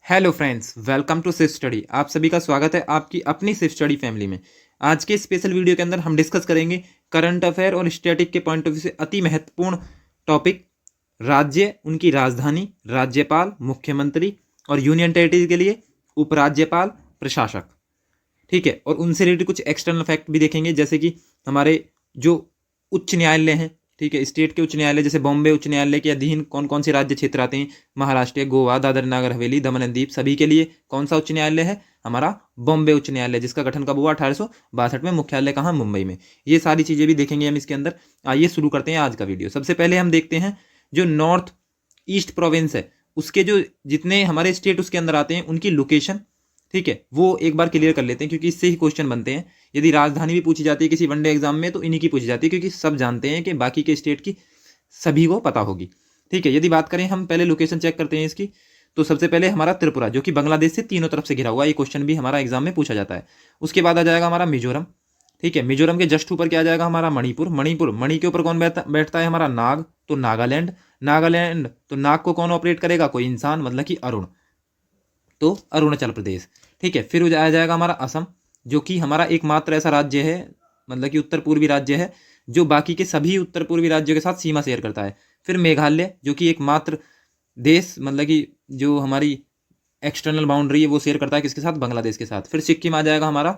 Hello friends, welcome to सिर्फ study. आप सभी का स्वागत है आपकी अपनी सिर्फ स्टडी फैमिली में। आज के स्पेशल वीडियो के अंदर हम डिस्कस करेंगे करंट अफेयर और स्टैटिक के पॉइंट ऑफ व्यू से अति महत्वपूर्ण टॉपिक राज्य, उनकी राजधानी, राज्यपाल, मुख्यमंत्री और यूनियन टेरिटरी के लिए उपराज्यपाल, प्रशासक। ठीक है, और उनसे रिलेटेड कुछ एक्सटर्नल फैक्ट भी देखेंगे, जैसे कि हमारे जो उच्च न्यायालय हैं, ठीक है, स्टेट के उच्च न्यायालय जैसे बॉम्बे उच्च न्यायालय के अधीन कौन कौन से राज्य क्षेत्र आते हैं। महाराष्ट्र, गोवा, दादर नागर हवेली, दमन एंड दीप, सभी के लिए कौन सा उच्च न्यायालय है? हमारा बॉम्बे उच्च न्यायालय, जिसका गठन कब हुआ? 1862 में। मुख्यालय कहाँ? मुंबई में। ये सारी चीजें भी देखेंगे हम इसके अंदर। आइए शुरू करते हैं आज का वीडियो। सबसे पहले हम देखते हैं जो नॉर्थ ईस्ट प्रोविंस है, उसके जो जितने हमारे स्टेट उसके अंदर आते हैं उनकी लोकेशन, ठीक है, वो एक बार क्लियर कर लेते हैं, क्योंकि इससे ही क्वेश्चन बनते हैं। यदि राजधानी भी पूछी जाती है किसी वनडे एग्जाम में तो इन्हीं की पूछी जाती है, क्योंकि सब जानते हैं कि बाकी के स्टेट की सभी को पता होगी। ठीक है, यदि बात करें हम पहले लोकेशन चेक करते हैं इसकी, तो सबसे पहले हमारा त्रिपुरा, जो कि बांग्लादेश से तीनों तरफ से घिरा हुआ है। ये क्वेश्चन भी हमारा एग्जाम में पूछा जाता है। उसके बाद आ जाएगा हमारा मिजोरम। ठीक है, मिजोरम के जस्ट ऊपर क्या आ जाएगा? हमारा मणिपुर। मणिपुर, मणि के ऊपर कौन बैठता है? हमारा नाग, तो नागालैंड। नागालैंड, तो नाग को कौन ऑपरेट करेगा? कोई इंसान, मतलब कि अरुण, तो अरुणाचल प्रदेश। ठीक है, फिर आ जाएगा हमारा असम, जो कि हमारा एकमात्र ऐसा राज्य है, मतलब कि उत्तर पूर्वी राज्य है, जो बाकी के सभी उत्तर पूर्वी राज्यों के साथ सीमा शेयर करता है। फिर मेघालय, जो कि एकमात्र देश, मतलब कि जो हमारी एक्सटर्नल बाउंड्री है वो शेयर करता है किसके साथ? बांग्लादेश के साथ। फिर सिक्किम आ जाएगा हमारा,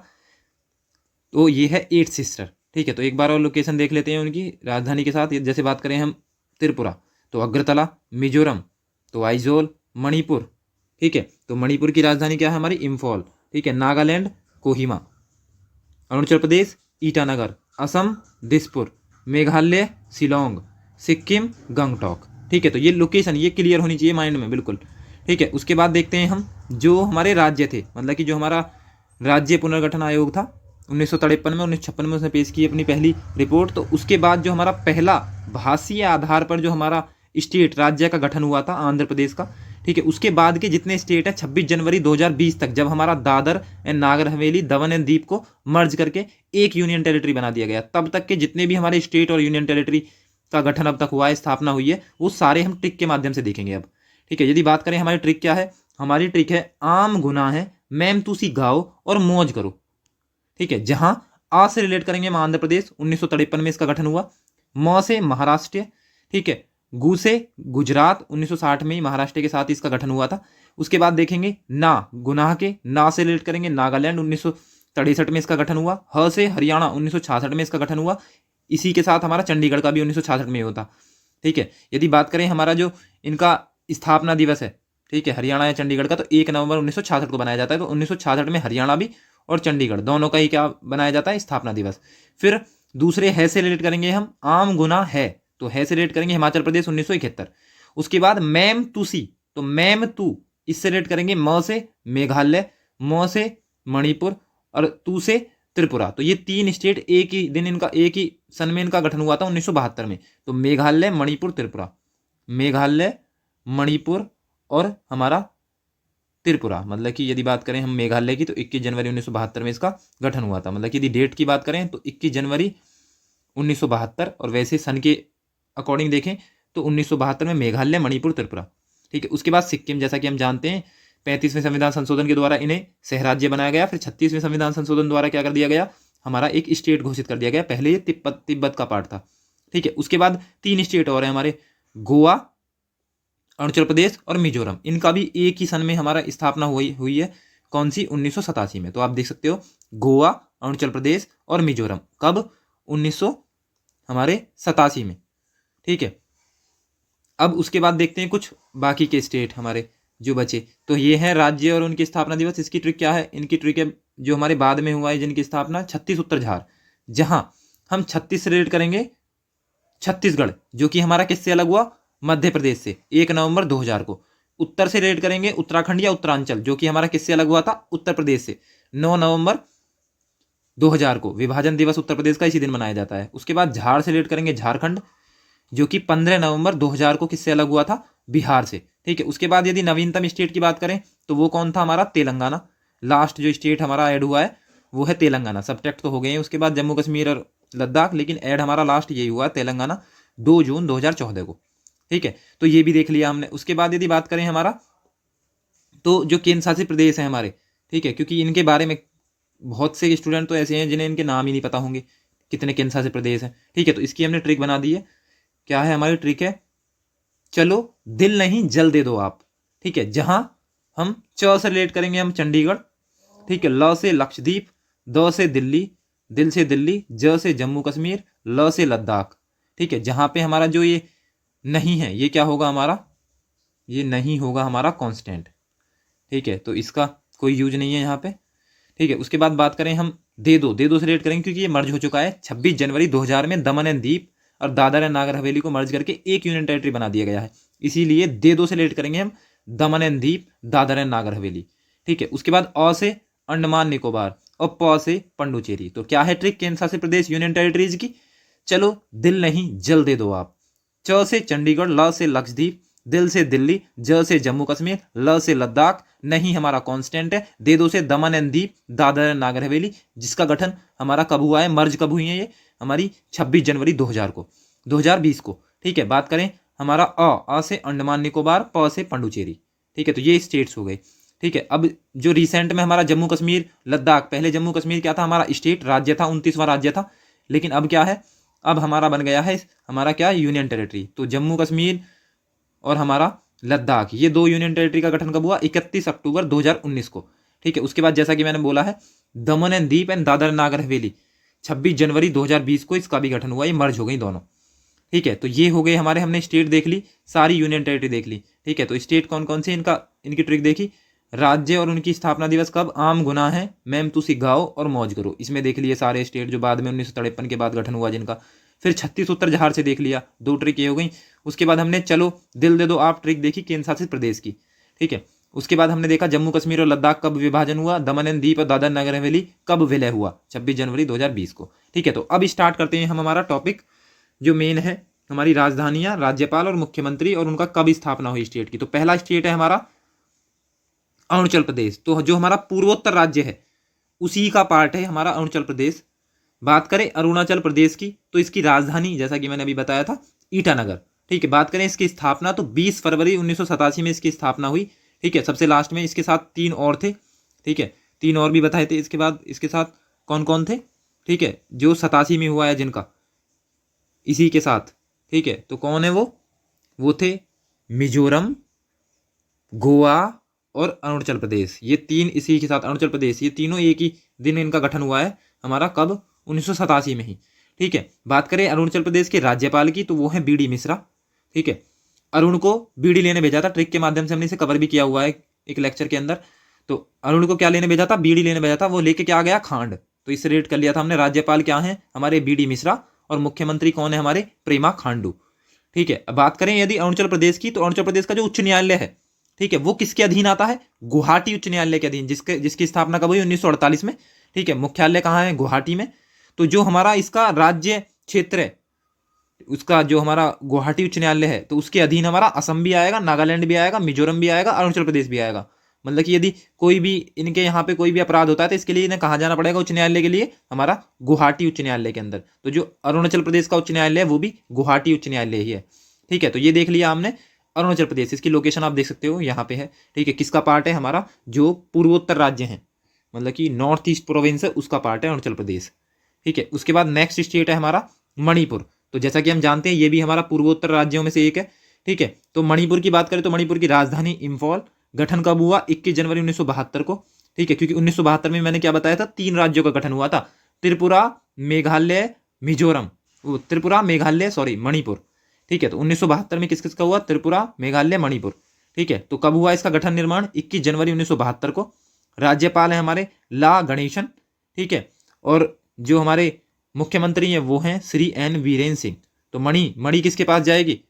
तो ये है 8 सिस्टर। ठीक है, तो एक बार और लोकेशन देख लेते हैं उनकी राजधानी के साथ। जैसे बात करें हम त्रिपुरा, तो अगरतला। मिजोरम, तो आइजोल। मणिपुर, ठीक है, तो मणिपुर की राजधानी क्या है? हमारी इम्फॉल। ठीक है, नागालैंड, कोहिमा। अरुणाचल प्रदेश, ईटानगर। असम, दिसपुर। मेघालय, शिलोंग। सिक्किम, गंगटोक। ठीक है, तो ये लोकेशन ये क्लियर होनी चाहिए माइंड में, बिल्कुल। ठीक है, उसके बाद देखते हैं हम जो हमारे राज्य थे, मतलब कि जो हमारा राज्य पुनर्गठन आयोग था 1953 में, 1956 में उसने पेश की अपनी पहली रिपोर्ट। तो उसके बाद जो हमारा पहला भाषीय आधार पर जो हमारा स्टेट राज्य का गठन हुआ था, आंध्र प्रदेश का। ठीक है, उसके बाद के जितने स्टेट है 26 जनवरी 2020 तक, जब हमारा Dadar and Nagar Haveli, Daman and दीप को मर्ज करके एक यूनियन टेरिटरी बना दिया गया, तब तक के जितने भी हमारे स्टेट और यूनियन टेरिटरी का गठन अब तक हुआ है, स्थापना हुई है, वो सारे हम ट्रिक के माध्यम से देखेंगे अब। ठीक है, यदि बात करें हमारी ट्रिक क्या है? हमारी ट्रिक है आम गुना है, मैम तुसी गाओ और मौज करो। ठीक है, जहां आ से रिलेट करेंगे हम आंध्र प्रदेश, 1953 में इसका गठन हुआ। म से महाराष्ट्र, ठीक है, गु से गुजरात, 1960 में ही महाराष्ट्र के साथ इसका गठन हुआ था। उसके बाद देखेंगे ना, गुनाह के ना से रिलेट करेंगे नागालैंड, 1963 में इसका गठन हुआ। ह से हरियाणा, 1966 में इसका गठन हुआ। इसी के साथ हमारा चंडीगढ़ का भी 1966 में होता। ठीक है, यदि बात करें हमारा जो इनका स्थापना दिवस है, ठीक है, हरियाणा या चंडीगढ़ का, तो 1 नवंबर 1966 को बनाया जाता है। तो 1966 में हरियाणा भी और चंडीगढ़ दोनों का ही क्या बनाया जाता है? स्थापना दिवस। फिर दूसरे है से रिलेट करेंगे हम आम गुना है, तो है से रिलेट करेंगे हिमाचल प्रदेश, 1971। उसके बाद मैम तुसी, तो मैम तू, इससे रिलेट करेंगे म से मेघालय, म से मणिपुर और तू से त्रिपुरा। तो ये तीन स्टेट एक ही दिन, इनका एक ही सन में इनका गठन हुआ था, 1972 में। तो मेघालय, मणिपुर, त्रिपुरा। मेघालय, मणिपुर और हमारा त्रिपुरा। मतलब कि यदि बात करें हम मेघालय की, तो 21 जनवरी 1972 में इसका गठन हुआ था। मतलब कि यदि डेट की बात करें तो 21 जनवरी 1972, और वैसे सन के अकॉर्डिंग देखें तो 1972 में मेघालय, मणिपुर, त्रिपुरा। ठीक है, उसके बाद सिक्किम, जैसा कि हम जानते हैं 35वें संविधान संशोधन के द्वारा इन्हें सहराज्य बनाया गया। फिर 36वें संविधान संशोधन द्वारा क्या कर दिया गया? हमारा एक स्टेट घोषित कर दिया गया। पहले ये तिब्बत का पार्ट था। ठीक है, उसके बाद 3 स्टेट और हैं हमारे, गोवा, अरुणाचल प्रदेश और मिजोरम। इनका भी एक ही सन में हमारा स्थापना हुई है। कौन सी? 1987 में। तो आप देख सकते हो गोवा, अरुणाचल प्रदेश और मिजोरम कब? 1987 में। ठीक है, अब उसके बाद देखते हैं कुछ बाकी के स्टेट हमारे जो बचे। तो ये है राज्य और उनकी स्थापना दिवस। इसकी ट्रिक क्या है? इनकी ट्रिक है जो हमारे बाद में हुआ है जिनकी स्थापना, 36 उत्तर झार, जहां हम 36 से रिलेट करेंगे छत्तीसगढ़, जो कि हमारा किससे अलग हुआ? मध्य प्रदेश से, 1 नवंबर 2000 को। उत्तर से रिलेट करेंगे उत्तराखंड या उत्तरांचल, जो कि हमारा किससे अलग हुआ था? उत्तर प्रदेश से, 9 नवंबर 2000 को। विभाजन दिवस उत्तर प्रदेश का इसी दिन मनाया जाता है। उसके बाद झाड़ से रिलेट करेंगे झारखंड, जो कि 15 नवंबर 2000 को किससे अलग हुआ था? बिहार से। ठीक है, उसके बाद यदि नवीनतम स्टेट की बात करें तो वो कौन था? हमारा तेलंगाना। लास्ट जो स्टेट हमारा ऐड हुआ है वो है तेलंगाना। सब्ट्रैक्ट तो हो गए हैं उसके बाद जम्मू कश्मीर और लद्दाख, लेकिन ऐड हमारा लास्ट यही हुआ तेलंगाना, 2 जून 2014 को। ठीक है, तो ये भी देख लिया हमने। उसके बाद यदि बात करें हमारा तो जो केंद्र शासित प्रदेश हैं हमारे, ठीक है, क्योंकि इनके बारे में बहुत से स्टूडेंट तो ऐसे हैं जिन्हें इनके नाम ही नहीं पता होंगे, कितने केंद्र शासित प्रदेश हैं, ठीक है। तो इसकी हमने ट्रिक बना दी है। क्या है हमारी ट्रिक है? चलो दिल नहीं जल दे दो आप, ठीक है। जहां हम च से रिलेट करेंगे हम चंडीगढ़, ठीक है, ल से लक्षद्वीप, द से दिल्ली, दिल से दिल्ली, ज से जम्मू कश्मीर, ल से लद्दाख, ठीक है। जहां पे हमारा जो ये नहीं है, ये क्या होगा हमारा? ये नहीं होगा हमारा कांस्टेंट, ठीक है। तो इसका कोई यूज नहीं है यहाँ पे, ठीक है। उसके बाद बात करें हम दे दो से रिलेट करेंगे, क्योंकि ये मर्ज हो चुका है 26 जनवरी 2000 में। दमन एंड दीप और दादर एंड नागर हवेली को मर्ज करके एक यूनियन टेरिटरी बना दिया गया है, इसीलिए दे दो से रिलेट करेंगे हम दमन and Deep, Dadar and Nagar Haveli, ठीक है। उसके बाद अ से अंडमान निकोबार और प से पंडुचेरी। तो क्या है ट्रिक केंद्र शासित प्रदेश यूनियन टेरिटरीज की? चलो दिल नहीं जल दे दो आप। च से चंडीगढ़, ल से लक्षद्वीप, दिल से दिल्ली, ज से जम्मू कश्मीर, ल से लद्दाख, नहीं हमारा कांस्टेंट है। दे दो से दमन and Deep, Dadar and Nagar Haveli, जिसका गठन हमारा कब हुआ है, मर्ज कब हुई है ये हमारी 26 जनवरी 2020 को, ठीक है। बात करें हमारा अ से अंडमान निकोबार, प से पंडुचेरी, ठीक है। तो ये स्टेट्स हो गए, ठीक है। अब जो रिसेंट में हमारा जम्मू कश्मीर लद्दाख, पहले जम्मू कश्मीर क्या था हमारा? स्टेट, राज्य था, 29वां राज्य था, लेकिन अब क्या है? अब हमारा बन गया है हमारा क्या? Union territory. तो जम्मू कश्मीर और हमारा लद्दाख, ये दो यूनियन टेरिटरी का गठन कब हुआ? 31 अक्टूबर 2019 को, ठीक है। उसके बाद जैसा कि मैंने बोला है, दमन and Deep and Dadar Nagar Haveli 26 जनवरी 2020 को इसका भी गठन हुआ, ये मर्ज हो गई दोनों, ठीक है। तो ये हो गए हमारे, हमने स्टेट देख ली, सारी यूनियन टेरिटरी देख ली, ठीक है। तो स्टेट कौन कौन से, इनकी ट्रिक देखी। राज्य और उनकी स्थापना दिवस कब? आम गुनाह है, मैम तुसी गाओ और मौज करो, इसमें देख लिए सारे स्टेट जो बाद में 1953 के बाद गठन हुआ जिनका। फिर 36 उत्तर जहार से देख लिया, दो ट्रिक ये हो गई। उसके बाद हमने चलो दिल दे दो आप ट्रिक देखी केंद्र शासित प्रदेश की, ठीक है। उसके बाद हमने देखा जम्मू कश्मीर और लद्दाख कब विभाजन हुआ, दमन एंड दीप और दादर नगर हवेली कब विलय हुआ, 26 जनवरी 2020 को, ठीक है। तो अब स्टार्ट करते हैं हम हमारा टॉपिक जो मेन है, हमारी राजधानियां, राज्यपाल और मुख्यमंत्री और उनका कब स्थापना हुई स्टेट की। तो पहला स्टेट है हमारा अरुणाचल प्रदेश। तो जो हमारा पूर्वोत्तर राज्य है उसी का पार्ट है हमारा अरुणाचल प्रदेश। बात करें अरुणाचल प्रदेश की, तो इसकी राजधानी जैसा कि मैंने अभी बताया था ईटानगर, ठीक है। बात करें इसकी स्थापना, तो 20 फरवरी 1987 में इसकी स्थापना हुई, ठीक है। सबसे लास्ट में इसके साथ 3 और थे, ठीक है, 3 और भी बताए थे इसके बाद, इसके साथ कौन कौन थे, ठीक है, जो 87 में हुआ है जिनका इसी के साथ, ठीक है। तो कौन है वो थे मिजोरम, गोवा और अरुणाचल प्रदेश, ये 3 इसी के साथ, अरुणाचल प्रदेश, ये तीनों एक ही दिन इनका गठन हुआ है हमारा, कब? 1987 में ही, ठीक है। बात करें अरुणाचल प्रदेश के राज्यपाल की, तो वो है बीडी मिश्रा, ठीक है। अरुण को बीडी लेने भेजा था, ट्रिक के माध्यम से हमने इसे कवर भी किया हुआ है एक लेक्चर के अंदर। तो अरुण को क्या लेने भेजा था? बीडी लेने भेजा था, वो लेके क्या आ गया? खांड। तो इससे रेट कर लिया था हमने। राज्यपाल क्या है हमारे? बीडी मिश्रा, और मुख्यमंत्री कौन है हमारे? प्रेमा खांडू, ठीक है। अब बात करें यदि अरुणाचल प्रदेश की, तो अरुणाचल प्रदेश का जो उच्च न्यायालय है, ठीक है, वो किसके अधीन आता है? गुवाहाटी उच्च न्यायालय के अधीन, जिसकी स्थापना कब हुई? 1948 में, ठीक है। मुख्यालय कहाँ है? गुवाहाटी में। तो जो हमारा इसका राज्य क्षेत्र है, उसका जो हमारा गुवाहाटी उच्च न्यायालय है, तो उसके अधीन हमारा असम भी आएगा, नागालैंड भी आएगा, मिजोरम भी आएगा, अरुणाचल प्रदेश भी आएगा। मतलब कि यदि कोई भी इनके यहाँ पे कोई भी अपराध होता है, तो इसके लिए इन्हें कहाँ जाना पड़ेगा उच्च न्यायालय के लिए? हमारा गुवाहाटी उच्च न्यायालय के अंदर। तो जो अरुणाचल प्रदेश का उच्च न्यायालय है वो भी गुवाहाटी उच्च न्यायालय ही है, ठीक है। तो ये देख लिया हमने अरुणाचल प्रदेश, इसकी लोकेशन आप देख सकते हो यहाँ पे है, ठीक है। किसका पार्ट है? हमारा जो पूर्वोत्तर राज्य है, मतलब कि नॉर्थ ईस्ट प्रोविंस है, उसका पार्ट है अरुणाचल प्रदेश, ठीक है। उसके बाद नेक्स्ट स्टेट है हमारा मणिपुर। तो जैसा कि हम जानते हैं ये भी हमारा पूर्वोत्तर राज्यों में से एक है, ठीक है। तो मणिपुर की बात करें तो मणिपुर की राजधानी इम्फॉल। गठन कब हुआ? 21 जनवरी 1972 को, ठीक है। क्योंकि 1972 में मैंने क्या बताया था? 3 राज्यों का गठन हुआ था, त्रिपुरा, मेघालय, मिजोरम, त्रिपुरा, मेघालय, सॉरी, मणिपुर, ठीक है। तो 1972 में किस किस का हुआ? त्रिपुरा, मेघालय, मणिपुर, ठीक है। तो कब हुआ इसका गठन निर्माण? 21 जनवरी 1972 को। राज्यपाल है हमारे ला गणेशन, ठीक है। और जो हमारे मुख्यमंत्री हैं वो हैं श्री एन वीरेन सिंह। तो मणि किसके पास जाएगी?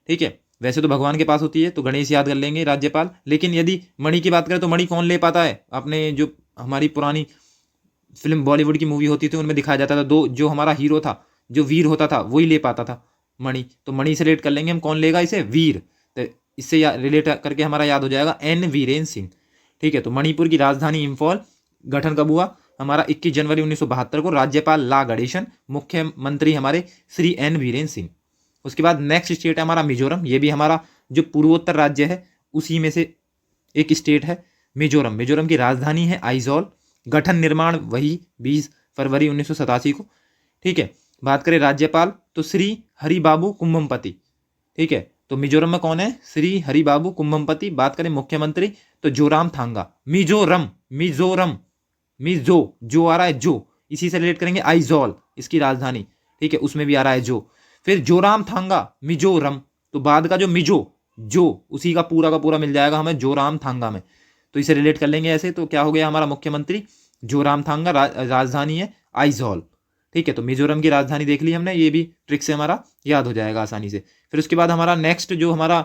ठीक है, वैसे तो भगवान के पास होती है, तो गणेश याद कर लेंगे राज्यपाल। लेकिन यदि मणि की बात करें तो मणि कौन ले पाता है? अपने जो हमारी पुरानी फिल्म बॉलीवुड की मूवी होती थी उनमें दिखाया जाता था, दो जो हमारा हीरो था, जो वीर होता था, वही ले पाता था मणि। तो मणि से रिलेट कर लेंगे हम, कौन लेगा इसे? वीर। तो इससे रिलेट करके हमारा याद हो जाएगा एन वीरेन सिंह, ठीक है। तो मणिपुर की राजधानी इम्फॉल। गठन कब हुआ? हमारा 21 जनवरी 1972 को। राज्यपाल ला गणेशन, मुख्यमंत्री हमारे श्री एन वीरेन सिंह। उसके बाद नेक्स्ट स्टेट है हमारा मिजोरम। ये भी हमारा जो पूर्वोत्तर राज्य है उसी में से एक स्टेट है मिजोरम, मिजोरम की राजधानी है आइजॉल, गठन निर्माण वही 20 फरवरी 1987 को। ठीक है, बात करें राज्यपाल तो श्री हरिबाबू कुम्भमपति। ठीक है, तो मिजोरम में कौन है? श्री हरिबाबू कुम्भमपति। बात करें मुख्यमंत्री तो जोराम थांगा। मिजोरम, मिजोरम, मिजो, जो आ रहा है जो, इसी से रिलेट करेंगे आइजॉल, इसकी राजधानी। ठीक है, उसमें भी आ रहा है जो। फिर जोराम थांगा मिजोरम, तो बाद का जो मिजो, जो उसी का पूरा मिल जाएगा हमें जोराम थांगा में, तो इसे रिलेट कर लेंगे ऐसे। तो क्या हो गया हमारा मुख्यमंत्री जोराम थांगा, राजधानी है आइजॉल। ठीक है, तो मिजोरम की राजधानी देख ली हमने, ये भी ट्रिक से हमारा याद हो जाएगा आसानी से। फिर उसके बाद हमारा नेक्स्ट जो हमारा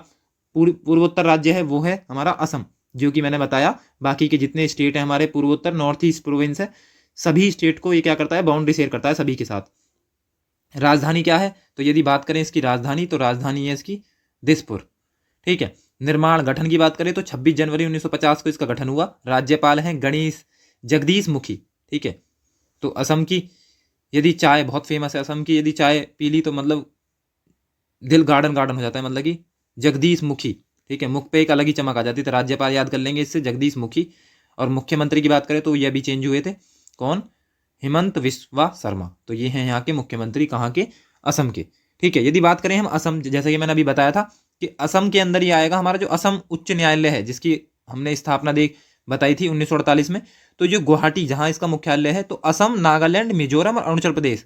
पूर्वोत्तर राज्य है वो है हमारा असम, जो कि मैंने बताया बाकी के जितने स्टेट हैं हमारे पूर्वोत्तर, नॉर्थ ईस्ट प्रोविंस है, सभी स्टेट को ये क्या करता है? बाउंड्री शेयर करता है सभी के साथ। राजधानी क्या है? तो यदि बात करें इसकी राजधानी तो राजधानी है इसकी दिसपुर। ठीक है, निर्माण गठन की बात करें तो 26 जनवरी 1950 को इसका गठन हुआ। राज्यपाल हैं गणेश जगदीश मुखी। ठीक है, तो असम की यदि चाय बहुत फेमस है, असम की यदि चाय पी ली तो मतलब दिल गार्डन गार्डन हो जाता है, मतलब कि जगदीश मुखी। ठीक है, मुख पे एक अलग ही चमक आ जाती है, तो राज्यपाल याद कर लेंगे इससे जगदीश मुखी। और मुख्यमंत्री की बात करें तो ये भी चेंज हुए थे, कौन? हिमंत विश्वा शर्मा। तो ये हैं यहाँ के मुख्यमंत्री, कहाँ के? असम के। ठीक है, यदि बात करें हम असम, जैसे कि मैंने अभी बताया था कि असम के अंदर ही आएगा हमारा जो असम उच्च न्यायालय है, जिसकी हमने स्थापना बताई थी 1948 में। तो जो गुवाहाटी जहाँ इसका मुख्यालय है, तो असम, नागालैंड, मिजोरम और अरुणाचल प्रदेश,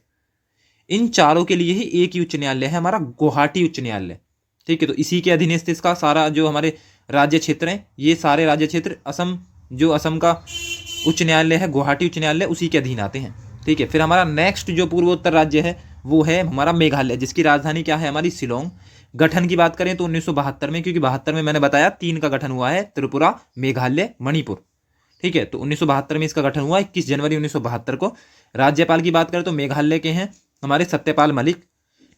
इन चारों के लिए ही एक ही उच्च न्यायालय है हमारा, गुवाहाटी उच्च न्यायालय। ठीक है, तो इसी के अधीनस्थ इसका सारा जो हमारे राज्य क्षेत्र हैं, ये सारे राज्य क्षेत्र असम, जो असम का उच्च न्यायालय है गुवाहाटी उच्च न्यायालय, उसी के अधीन आते हैं। ठीक है, फिर हमारा नेक्स्ट जो पूर्वोत्तर राज्य है वो है हमारा मेघालय, जिसकी राजधानी क्या है? हमारी शिलोंग। गठन की बात करें तो 1972 में, क्योंकि 72 में मैंने बताया 3 का गठन हुआ है, त्रिपुरा, मेघालय, मणिपुर। ठीक है, तो 1972 में इसका गठन हुआ 21 जनवरी 1972 को। राज्यपाल की बात करें तो मेघालय के हैं हमारे सत्यपाल मलिक।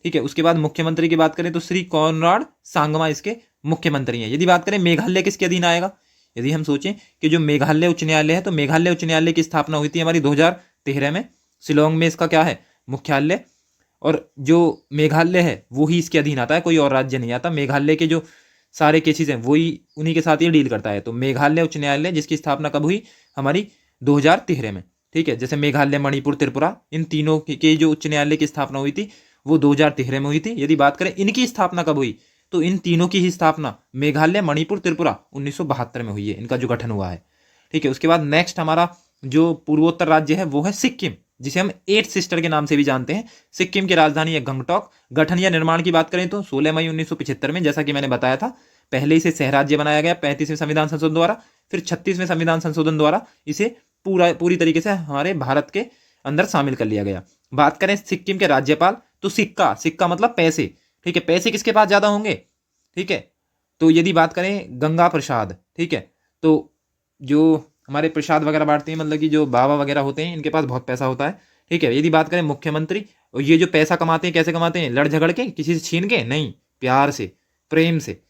ठीक है, उसके बाद मुख्यमंत्री की बात करें तो श्री कॉनराड सांगमा इसके मुख्यमंत्री हैं। यदि बात करें मेघालय किसके अधीन आएगा, यदि हम सोचें कि जो मेघालय उच्च न्यायालय है, तो मेघालय उच्च न्यायालय की स्थापना हुई थी हमारी 2013 में। शिलोंग में इसका क्या है? मुख्यालय। और जो मेघालय है वो ही इसके अधीन आता है, कोई और राज्य नहीं आता। मेघालय के जो सारे केसेस हैं वही उन्हीं के साथ ये डील करता है। तो मेघालय उच्च न्यायालय, जिसकी स्थापना कब हुई? हमारी 2013 में। ठीक है, जैसे मेघालय, मणिपुर, त्रिपुरा, इन तीनों के जो उच्च न्यायालय की स्थापना हुई थी वो 2013 में हुई थी। यदि बात करें इनकी स्थापना कब हुई, तो इन तीनों की ही स्थापना मेघालय, मणिपुर, त्रिपुरा 1972 में हुई है, इनका जो गठन हुआ है। ठीक है, उसके बाद नेक्स्ट हमारा जो पूर्वोत्तर राज्य है वो है सिक्किम, जिसे हम 8 सिस्टर के नाम से भी जानते हैं। सिक्किम की राजधानी है गंगटोक। गठन या निर्माण की बात करें तो 16 मई 1975 में, जैसा कि मैंने बताया था, पहले इसे शहर राज्य बनाया गया 35वें संविधान संशोधन द्वारा, फिर 36वें संविधान संशोधन द्वारा इसे पूरी तरीके से हमारे भारत के अंदर शामिल कर लिया गया। बात करें सिक्किम के राज्यपाल तो सिक्का, सिक्का मतलब पैसे। ठीक है, पैसे किसके पास ज्यादा होंगे? ठीक है, तो यदि बात करें गंगा प्रसाद, ठीक है, तो जो हमारे प्रसाद वगैरह बांटते हैं, मतलब कि जो बाबा वगैरह होते हैं, इनके पास बहुत पैसा होता है। ठीक है, यदि बात करें मुख्यमंत्री, और ये जो पैसा कमाते हैं कैसे कमाते हैं? लड़ झगड़ के, किसी से छीन के नहीं, प्यार से, प्रेम से।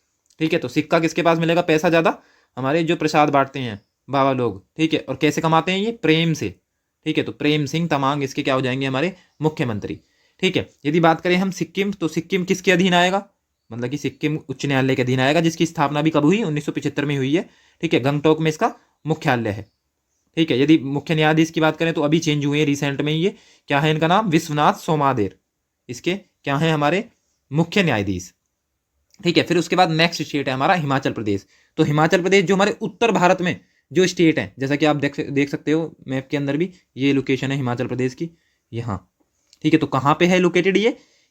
ठीक है, तो सिक्का किसके पास मिलेगा पैसा ज्यादा? हमारे जो प्रसाद बांटते हैं बाबा लोग। ठीक है, और कैसे कमाते हैं? ये प्रेम से। ठीक है, तो प्रेम सिंह तमांग इसके क्या हो जाएंगे? हमारे मुख्यमंत्री। ठीक है, यदि बात करें हम सिक्किम, तो सिक्किम किसके अधीन आएगा? मतलब कि सिक्किम उच्च न्यायालय के अधीन आएगा, जिसकी स्थापना भी कब हुई? 1975 में हुई है। ठीक है, गंगटोक में इसका मुख्यालय है। ठीक है, यदि मुख्य न्यायाधीश की बात करें तो अभी चेंज हुए हैं रिसेंट में, ये क्या है? इनका नाम विश्वनाथ सोमादेर, इसके क्या है? हमारे मुख्य न्यायाधीश। ठीक है, फिर उसके बाद नेक्स्ट स्टेट है हमारा हिमाचल प्रदेश। तो हिमाचल प्रदेश जो हमारे उत्तर भारत में जो स्टेट है, जैसा कि आप देख सकते हो मैप के अंदर भी, ये लोकेशन है हिमाचल प्रदेश की यहाँ। ठीक है, तो कहाँ पे है लोकेटेड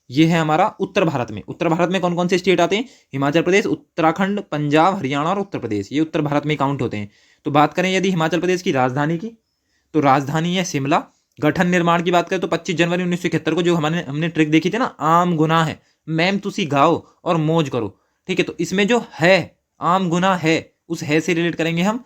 ये है हमारा उत्तर भारत में। उत्तर भारत में कौन कौन से स्टेट आते हैं? हिमाचल प्रदेश, उत्तराखंड, पंजाब, हरियाणा और उत्तर प्रदेश, ये उत्तर भारत में काउंट होते हैं। तो बात करें यदि हिमाचल प्रदेश की राजधानी की, तो राजधानी है शिमला। गठन निर्माण की बात करें तो 25 जनवरी 1971 को, जो हमने ट्रिक देखी थी ना, आम गुना है मैम तुसी गाओ और मौज करो। ठीक है, तो इसमें जो है आम गुना है, उस है से रिलेट करेंगे हम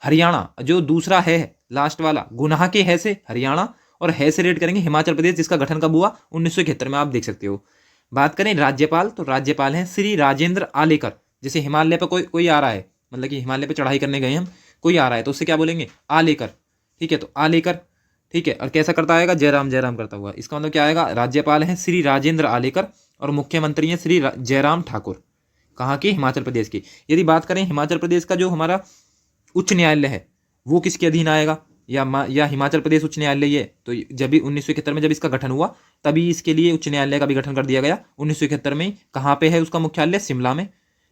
हरियाणा। जो दूसरा है लास्ट वाला, गुनाह के है से हरियाणा, और है से रिलेट करेंगे हिमाचल प्रदेश, जिसका गठन कब हुआ? 1971 में, आप देख सकते हो। बात करें राज्यपाल, तो राज्यपाल हैं श्री राजेंद्र आलेकर। जैसे हिमालय पर कोई आ रहा है, मतलब कि हिमालय पर चढ़ाई करने गए हम, कोई आ रहा है तो उससे क्या बोलेंगे? आलेकर। ठीक है, तो आलेकर। ठीक है, और कैसा करता आएगा? जयराम जयराम करता हुआ। इसका मतलब क्या आएगा? राज्यपाल हैं श्री राजेंद्र आलेकर और मुख्यमंत्री हैं श्री जयराम ठाकुर। कहाँ की? हिमाचल प्रदेश की। यदि बात करें हिमाचल प्रदेश का जो हमारा उच्च न्यायालय है वो किसके अधीन आएगा, या हिमाचल प्रदेश उच्च न्यायालय ही है, तो जब भी 1971 में जब इसका गठन हुआ तभी इसके लिए उच्च न्यायालय का भी गठन कर दिया गया 1971 में। कहाँ पे है उसका मुख्यालय? शिमला में।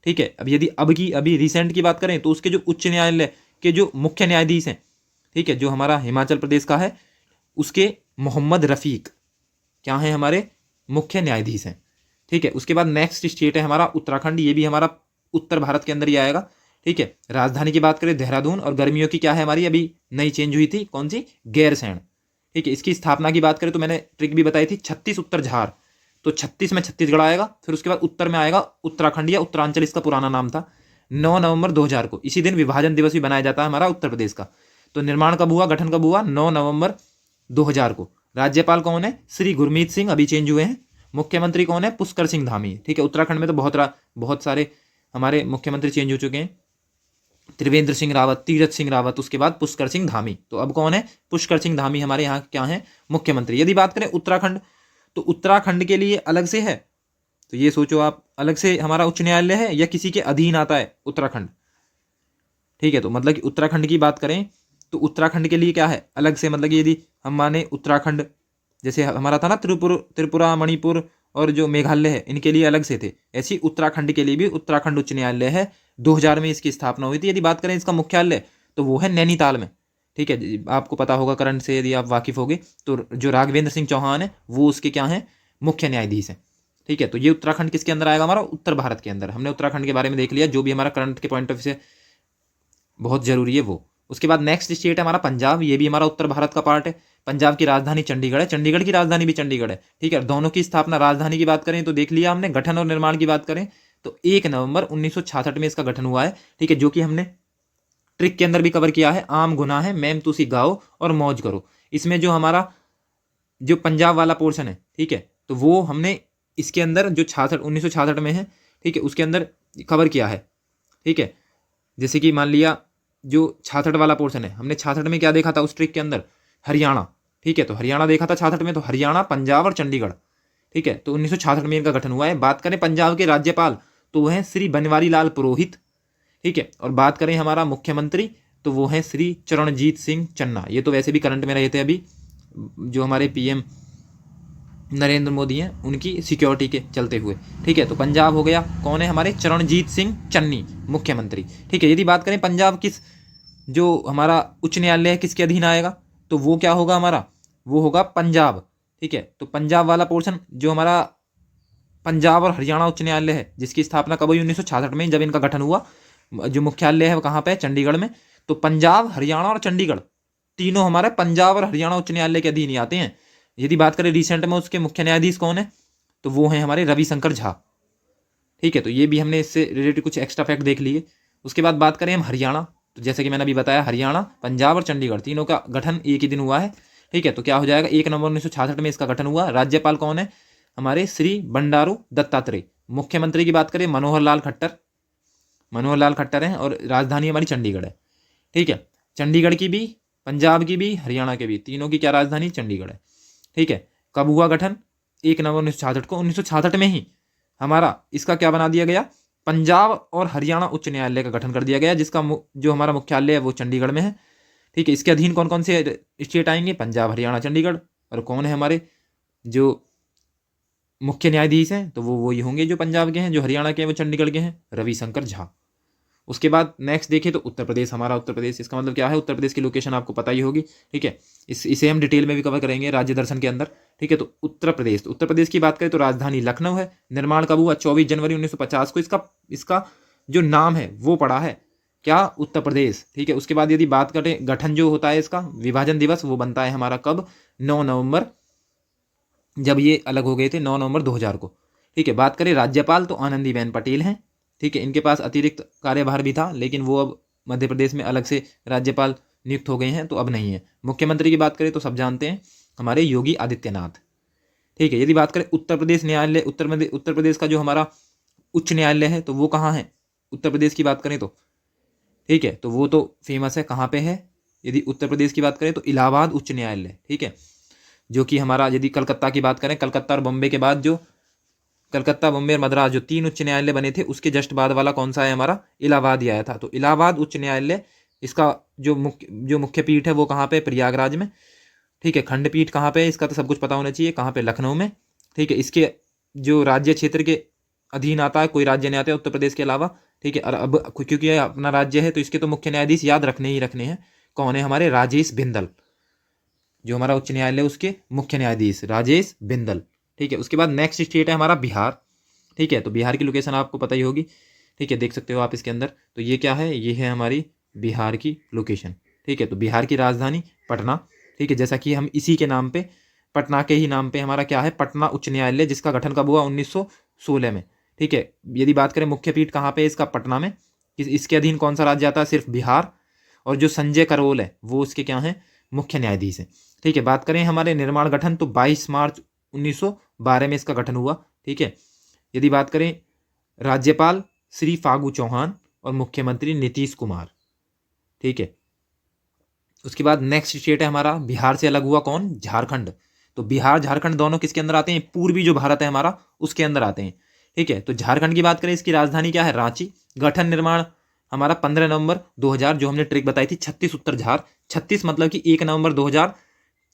ठीक है, अब यदि अभी रिसेंट की बात करें तो उसके जो उच्च न्यायालय के जो मुख्य न्यायाधीश हैं, ठीक है, जो हमारा हिमाचल प्रदेश का है उसके मोहम्मद रफ़ीक क्या है, हमारे मुख्य न्यायाधीश हैं। ठीक है, उसके बाद नेक्स्ट स्टेट है हमारा उत्तराखंड, ये भी हमारा उत्तर भारत के अंदर ही आएगा। ठीक है, राजधानी की बात करें देहरादून, और गर्मियों की क्या है हमारी, अभी नई चेंज हुई थी, कौन सी? गैरसैंण। ठीक है, इसकी स्थापना की बात करें तो मैंने ट्रिक भी बताई थी, 36 उत्तर झार, तो 36 में छत्तीसगढ़ आएगा, फिर उसके बाद उत्तर में आएगा उत्तराखंड या उत्तरांचल, इसका पुराना नाम था। 9 नवंबर 2000 को इसी दिन विभाजन दिवस भी बनाया जाता है हमारा उत्तर प्रदेश का। तो निर्माण कब हुआ, गठन कब हुआ? 9 नवंबर 2000 को। राज्यपाल कौन है? श्री गुरमीत सिंह, अभी चेंज हुए हैं। मुख्यमंत्री कौन है? पुष्कर सिंह धामी। ठीक है, उत्तराखंड में तो बहुत सारे हमारे मुख्यमंत्री चेंज हो चुके हैं, त्रिवेंद्र सिंह रावत, तीरथ सिंह रावत, उसके बाद पुष्कर सिंह धामी। तो अब कौन है? पुष्कर सिंह धामी हमारे यहाँ क्या है? मुख्यमंत्री। यदि बात करें उत्तराखंड, तो उत्तराखंड के लिए अलग से है, तो ये सोचो आप, अलग से हमारा उच्च न्यायालय है या किसी के अधीन आता है उत्तराखंड? ठीक है, तो मतलब कि उत्तराखंड की बात करें तो उत्तराखंड के लिए क्या है अलग से, मतलब कि यदि हम माने उत्तराखंड जैसे हमारा था ना त्रिपुरा, मणिपुर और जो मेघालय है, इनके लिए अलग से थे, ऐसी उत्तराखंड के लिए भी उत्तराखंड उच्च न्यायालय है। 2000 में इसकी स्थापना हुई थी। यदि बात करें इसका मुख्यालय तो वो है नैनीताल में। ठीक है, आपको पता होगा करंट से, यदि आप वाकिफ होगे तो जो राघवेंद्र सिंह चौहान है वो उसके क्या हैं? मुख्य न्यायाधीश हैं। ठीक है, तो ये उत्तराखंड किसके अंदर आएगा? हमारा उत्तर भारत के अंदर। हमने उत्तराखंड के बारे में देख लिया, जो भी हमारा करंट के पॉइंट ऑफ व्यू से बहुत जरूरी है वो। उसके बाद नेक्स्ट स्टेट है हमारा पंजाब, ये भी हमारा उत्तर भारत का पार्ट है। पंजाब की राजधानी चंडीगढ़ है, चंडीगढ़ की राजधानी भी चंडीगढ़ है। ठीक है, दोनों की स्थापना, राजधानी की बात करें तो देख लिया हमने, गठन और निर्माण की बात करें तो 1 नवंबर 1966 में इसका गठन हुआ है। ठीक है, जो कि हमने ट्रिक के अंदर भी कवर किया है, आम गुना है मैम तुसी गाओ और मौज करो। इसमें जो हमारा जो पंजाब वाला पोर्शन है, ठीक है, तो वो हमने इसके अंदर जो 1966 में है, ठीक है, उसके अंदर कवर किया है। ठीक है, जैसे कि मान लिया जो 66 वाला पोर्शन है, हमने 66 में क्या देखा था उस ट्रिक के अंदर? हरियाणा। ठीक है, तो हरियाणा देखा था 66 में, तो हरियाणा, पंजाब और चंडीगढ़। ठीक है, तो 1966 में इनका गठन हुआ है। बात करें पंजाब के राज्यपाल तो वह है श्री बनवारी लाल पुरोहित। ठीक है, और बात करें हमारा मुख्यमंत्री तो वो है श्री चरणजीत सिंह चन्ना। ये तो वैसे भी करंट में रहे थे अभी, जो हमारे पीएम नरेंद्र मोदी हैं उनकी सिक्योरिटी के चलते हुए। ठीक है, तो पंजाब हो गया, कौन है हमारे? चरणजीत सिंह चन्नी मुख्यमंत्री। ठीक है, यदि बात करें पंजाब किस जो हमारा उच्च न्यायालय है किसके अधीन आएगा, तो वो क्या होगा हमारा? वो होगा पंजाब। ठीक है, तो पंजाब वाला पोर्शन जो हमारा पंजाब और हरियाणा उच्च न्यायालय है, जिसकी स्थापना कब हुई? 1966 में, जब इनका गठन हुआ। जो मुख्यालय है वो कहाँ पे है? चंडीगढ़ में। तो पंजाब, हरियाणा और चंडीगढ़ तीनों हमारे पंजाब और हरियाणा उच्च न्यायालय के अधीन ही आते हैं। यदि बात करें रिसेंट में उसके मुख्य न्यायाधीश कौन है, तो वो हैं हमारे रविशंकर झा। ठीक है, तो ये भी हमने इससे रिलेटेड कुछ एक्स्ट्रा फैक्ट देख लिए। उसके बाद बात करें हम हरियाणा, तो जैसे कि मैंने अभी बताया, हरियाणा, पंजाब और चंडीगढ़ तीनों का गठन एक ही दिन हुआ है। ठीक है, तो क्या हो जाएगा? 1 नवंबर 1966 में इसका गठन हुआ। राज्यपाल कौन है? हमारे श्री बंडारू दत्तात्रेय। मुख्यमंत्री की बात करें मनोहर लाल खट्टर हैं, और राजधानी हमारी चंडीगढ़ है। ठीक है, चंडीगढ़ की भी, पंजाब की भी, हरियाणा के भी, तीनों की क्या राजधानी? चंडीगढ़ है। ठीक है, कब हुआ गठन? 1 नवंबर 1966 को। 1966 में ही हमारा इसका क्या बना दिया गया? पंजाब और हरियाणा उच्च न्यायालय का गठन कर दिया गया, जिसका जो हमारा मुख्यालय है वो चंडीगढ़ में है। ठीक है, इसके अधीन कौन कौन से स्टेट आएंगे? पंजाब, हरियाणा, चंडीगढ़। और कौन है हमारे जो मुख्य न्यायाधीश हैं, तो वो वही होंगे जो पंजाब के हैं, जो हरियाणा के हैं वो चंडीगढ़ के हैं, रविशंकर झा। उसके बाद नेक्स्ट देखें तो उत्तर प्रदेश, हमारा उत्तर प्रदेश, इसका मतलब क्या है? उत्तर प्रदेश की लोकेशन आपको पता ही होगी। ठीक है, इसे हम डिटेल में भी कवर करेंगे राज्य दर्शन के अंदर। ठीक है, तो उत्तर प्रदेश की बात करें तो राजधानी लखनऊ है। निर्माण कब हुआ? 24 जनवरी 1950 को। इसका जो नाम है वो पड़ा है क्या? उत्तर प्रदेश। ठीक है, उसके बाद यदि बात करें गठन जो होता है इसका, विभाजन दिवस, वो बनता है हमारा कब? 9 नवंबर, जब ये अलग हो गए थे, 9 नवंबर 2000 को। ठीक है, बात करें राज्यपाल तो आनंदीबेन पटेल हैं। ठीक है, इनके पास अतिरिक्त कार्यभार भी था, लेकिन वो अब मध्य प्रदेश में अलग से राज्यपाल नियुक्त हो गए हैं, तो अब नहीं है। मुख्यमंत्री की बात करें तो सब जानते हैं, हमारे योगी आदित्यनाथ। ठीक है, यदि बात करें उत्तर प्रदेश न्यायालय, उत्तर प्रदेश का जो हमारा उच्च न्यायालय है तो वो कहाँ है? उत्तर प्रदेश की बात करें तो, ठीक है, तो वो तो फेमस है, कहाँ पे है? यदि उत्तर प्रदेश की बात करें तो इलाहाबाद उच्च न्यायालय। ठीक है, जो कि हमारा, यदि कलकत्ता की बात करें, कलकत्ता और बॉम्बे के बाद जो कलकत्ता, बॉम्बे और मद्रास जो 3 उच्च न्यायालय बने थे उसके जस्ट बाद वाला कौन सा है हमारा, इलाहाबाद ही आया था। तो इलाहाबाद उच्च न्यायालय, इसका जो मुख्य पीठ है वो कहाँ पे, प्रयागराज में। ठीक है, खंडपीठ कहाँ पे है इसका तो सब कुछ पता होना चाहिए, कहाँ पे, लखनऊ में। ठीक है, इसके जो राज्य क्षेत्र के अधीन आता है, कोई राज्य नहीं आता है उत्तर प्रदेश के अलावा। ठीक है, और अब क्योंकि ये अपना राज्य है तो इसके तो मुख्य न्यायाधीश याद रखने ही रखने हैं। कौन है हमारे, राजेश बिंदल, जो हमारा उच्च न्यायालय उसके मुख्य न्यायाधीश राजेश बिंदल। ठीक है, उसके बाद नेक्स्ट स्टेट है हमारा बिहार। ठीक है, तो बिहार की लोकेशन आपको पता ही होगी। ठीक है, देख सकते हो आप इसके अंदर। तो ये क्या है, ये है हमारी बिहार की लोकेशन। ठीक है, तो बिहार की राजधानी पटना। ठीक है, जैसा कि हम इसी के नाम पे, पटना के ही नाम पे हमारा क्या है, पटना उच्च न्यायालय, जिसका गठन कब हुआ, 1916 में। ठीक है, यदि बात करें मुख्य पीठ कहाँ पे है इसका, पटना में। इसके अधीन कौन सा राज्य आता है, सिर्फ बिहार। और जो संजय करोल है वो उसके क्या हैं, मुख्य न्यायाधीश हैं। ठीक है, बात करें हमारे निर्माण गठन तो 22 मार्च 1912 में इसका गठन हुआ। ठीक है, यदि बात करें राज्यपाल श्री फागू चौहान और मुख्यमंत्री नीतीश कुमार। ठीक है, उसके बाद नेक्स्ट स्टेट है हमारा, बिहार से अलग हुआ कौन, झारखंड। तो बिहार झारखंड दोनों किसके अंदर आते हैं, पूर्वी जो भारत है हमारा उसके अंदर आते हैं। ठीक है, तो झारखंड की बात करें, इसकी राजधानी क्या है, रांची। गठन निर्माण हमारा 15 नवंबर 2000, जो हमने ट्रिक बताई थी 36 उत्तर झार, 36 मतलब कि 1 नवंबर 2000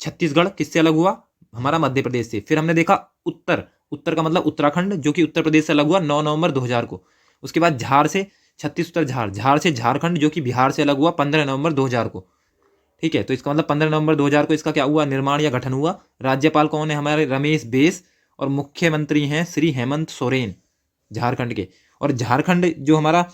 छत्तीसगढ़ किससे अलग हुआ, हमारा मध्य प्रदेश से। फिर हमने देखा उत्तर, उत्तर का मतलब उत्तराखंड, जो कि उत्तर प्रदेश से अलग हुआ 9 नवंबर 2000 को। उसके बाद झार से 36 उत्तर झार, झार से झारखंड, जो कि बिहार से अलग हुआ 15 नवंबर 2000 को। ठीक है, तो इसका मतलब 15 नवंबर 2000 को इसका क्या हुआ, निर्माण या गठन हुआ। राज्यपाल कौन है हमारे, रमेश बेस। और मुख्यमंत्री हैं श्री हेमंत सोरेन, झारखंड के। और झारखंड जो हमारा